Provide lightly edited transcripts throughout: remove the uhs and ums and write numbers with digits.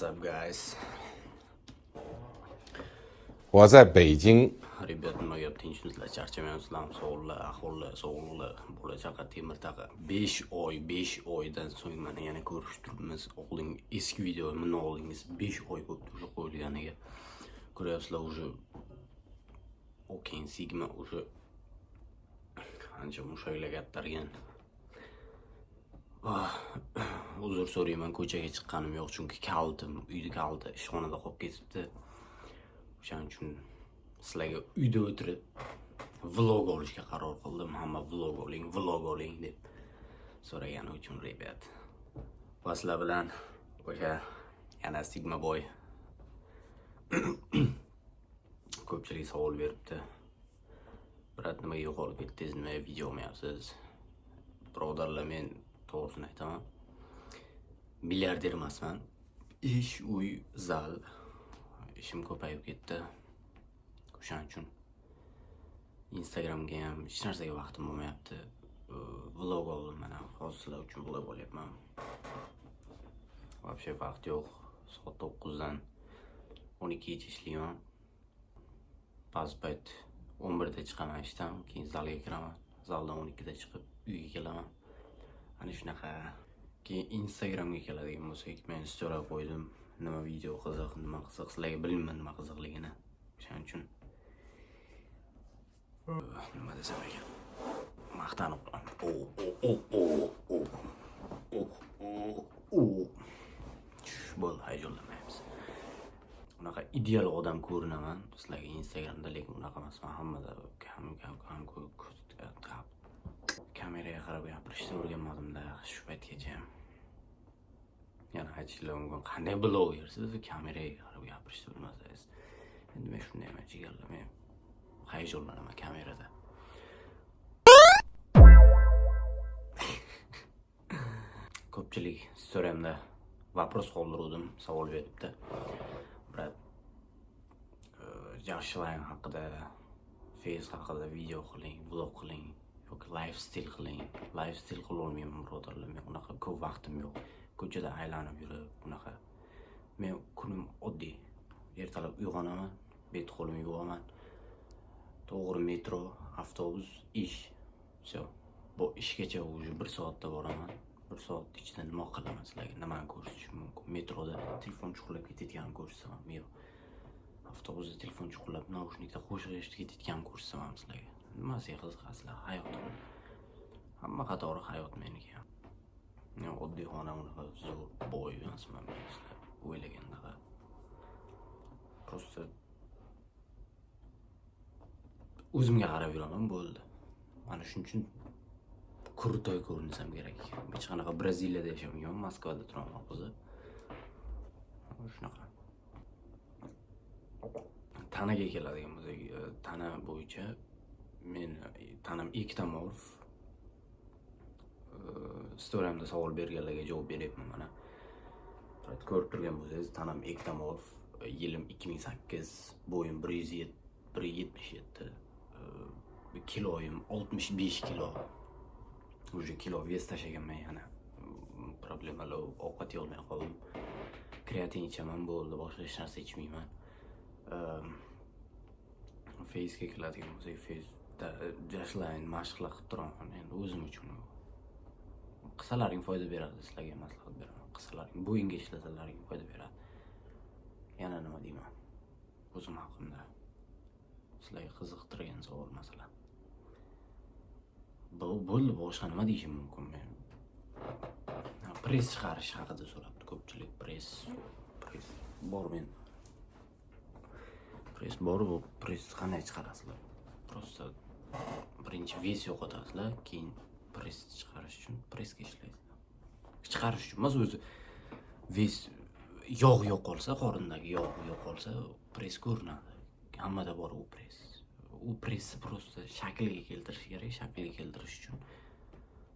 up, guys? What's up, Beijing? Rебят, nima gap, tinchmisizlar, charchamayapsizlarmi? Sog'liqlar, ahvollar, sog'liqlar, bola-chaqa, temir-taqa. 5 oydan so'ng mana yana ko'rishib turibmiz. O'g'ling eski videomni o'g'lingiz 5 oy bo'ldi o'sha qo'yilganiga. Ko'ryapsizlar, o'sha Oken Sigma o'sha ancha mushaklar kattargan. Uzr so'rayman, ko'chaga chiqqanim yo'q, chunki kaltim, uyda kalti, ishxonada qolib ketibdi. O'shaning uchun sizlarga uyda o'tirib vlog olishga qaror qildim. Hamma vlog oling deb so'ragani uchun, rебят. Va sizlar bilan o'sha yana Sigma boy ko'pchilik savol beribdi. Brat, nimaga yo'qolib ketdingiz, nimaga video olmayapsiz? Birodarlar, men to'g'risini aytaman, milliarder emasman. Ish, uy, zal, ishim ko'payib ketdi. O'shaning uchun Instagramga ham hech narsaga vaqtim bo'lmayapti. Vlog oldim, mana hozir sizlar uchun vlog olyapman. Вообще vaqt yo'q. Soat 9 dan 12 gacha ishlayman. Past 11 da chiqaman ishdan, keyin zalga kiraman. Zaldan 12 da chiqib uyga kelaman. Ana shunaqa. Keyin Instagramga keladigan bo'lsak, men story qo'ydim. Nima video qiziq, nima qiziq, sizlarga bilmayman nima qiziqligini. O'shaning uchun nima desam ekan, maqtanib bo'ldi, hayajonlanmaymiz. Unaqa ideal odam ko'rinaman sizlarga Instagramda, lekin unaqa emasman. Hammada kameraga qarab gapirishni o'rganmadim-da shu paytgacha. Yana aytishlar mumkin, qanday blogersiz, kameraga qarab gapirishni bilmasangiz. Endi men shunday emas, jigarlar, hayajonlanaman kamerada. Ko'pchilik storyamda vapros qoldirdim, savol beribdi. Brat, Jashlayn haqida, face haqida video qiling, vlog qiling, yoki lifestyle qiling. Lifestyle qila olmayman, birodarlar, men unaqa ko'p vaqtim yo'q. Ko'chada aylanib yurib, unaqa. Men kunim oddiy. Ertalab uyg'onaman, bet-qo'lim yuvaman. To'g'ri metro, avtobus, ish. Все. Bu ishgacha уже 1 soatda boraman. 1 soat ichida nima qilaman sizlarga? Nimani ko'rsatishim mumkin? Metroda telefon chuqurlab ketayotganini ko'rsatsam, yo'q. Avtobusda telefon chuqurlab, naushnikda qo'shiq eshitib ketayotganini ko'rsatsam sizlarga. Nimasiga qiziqasizlar? Hayot. Hamma qatori hayot meniki ham. Men oddiy xona, unaqa zo'r boy emasman, sizlar o'ylagandaqa. Просто o'zimga qarab yuraman, bo'ldi. Mana shuning uchun kurtoy ko'rinsam kerak. Hech qanaqa Braziliyada yashamayman, Moskvada turaman hozir. Shunaqa. Tanaga keladigan bo'lsak, tana bo'yicha men tanam ektomorf. Storyamda savol berganlarga javob beryapman mana. Ko'rib turgan bo'lsangiz, tanam ektomorf. Yilim 2008, bo'yim 177, kiloyim 65 kilo. Уже kilo vес tashaganman yana. Problemalar, ovqat yeyolmay qoldim. Kreatin ichaman, bo'ldi, boshqa hech narsa ichmayman. Face'ga keladigan bo'lsak, Face'da Jashlayn mashqlar qilib turaman. Endi o'zim uchun. Qisalaring foyda beradi, sizlarga maslahat beraman. Qisalaring bo'yinga ishlasalaring foyda beradi. Yana nima deyman? O'zim haqimda sizlarga qiziqtirgan savol masalan. Bo'ldi, boshqa nima deyishim mumkin men? Press chiqarish haqida so'rabdi ko'pchilik. Press bor men. Press bor, bu press qanday chiqarasizlar? Просто birinchi ves yo'qotasizlar, keyin press chiqarish uchun pressga ishlaysizlar. Chiqarish uchun emas, o'zi ves yog' yo'qolsa, qorindagi yog' yo'qolsa, press ko'rinadi. Hammada bor u press. U pressni просто shakliga keltirish kerak. Shakliga keltirish uchun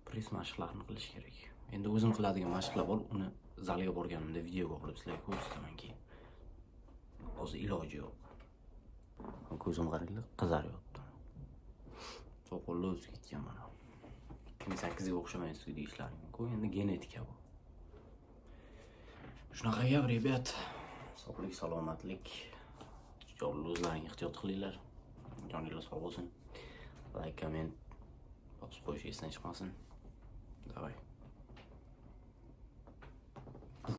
press mashqlarini qilish kerak. Endi o'zim qiladigan mashqlar bor, uni zalga borganimda videoga olib sizlarga ko'rsataman keyin. Hozir iloji yo'q. Ko'zim qaranglar, qizaryapti. Soqollar o'sib ketgan mana. 2008 ga o'xshamaysiz deyishlaring mumkin. Endi genetika bu. Shunaqa gap, rебят. Sog'lik, salomatlik. O'zlaring ehtiyot qilinglar. Joninglar sog' bo'lsin. Like, komment bosib qo'yish esdan chiqmasin. Davay.